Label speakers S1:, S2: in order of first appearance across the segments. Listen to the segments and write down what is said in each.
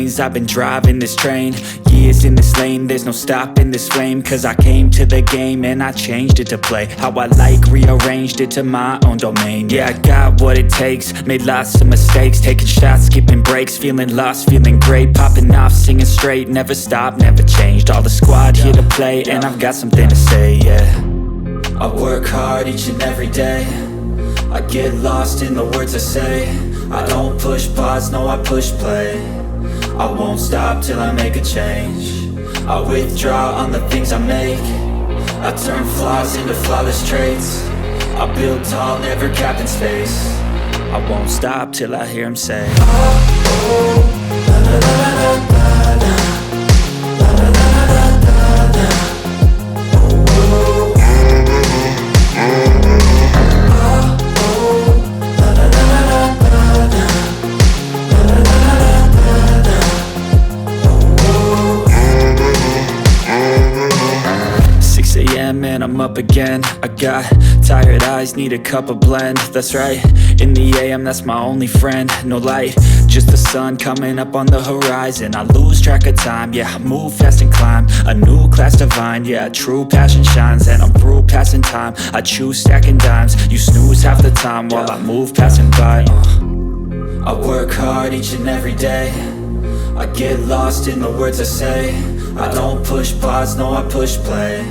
S1: lanes. I've been driving this train, years in this lane. There's no stopping this flame, cause I came to the game and I changed it to play how I like, rearranged it to my own domain. Yeah, I got what it takes, made lots of mistakes, taking shots, skipping breaks, feeling lost, feeling great, popping off, singing straight, never stopped, never changed. All the squad here to play, and I've got something to say, yeah. I work hard each and every day, I get lost in the words I say. I don't push pause, no, I push play. I won't stop till I make a change. I withdraw on the things I make. I turn flaws into flawless traits. I build tall, never capped in space. I won't stop till I hear him say, oh, oh, la la la la la la, la la la la la la, oh, oh. And I'm up again. I got tired eyes, need a cup of blend. That's right, in the AM, that's my only friend. No light, just the sun coming up on the horizon. I lose track of time, yeah, I move fast and climb a new class divine, yeah, true passion shines. And I'm through passing time, I choose stacking dimes. You snooze half the time while I move passing by. I work hard each and every day, I get lost in the words I say. I don't push pause, no, I push play.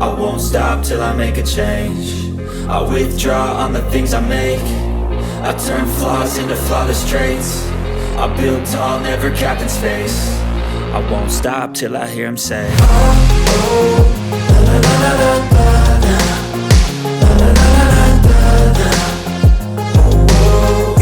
S1: I won't stop till I make a change. I withdraw on the things I make. I turn flaws into flawless traits. I build tall, never capped in space. I won't stop till I hear him say, oh, oh, la la la la la la, la la la la la la, oh, oh.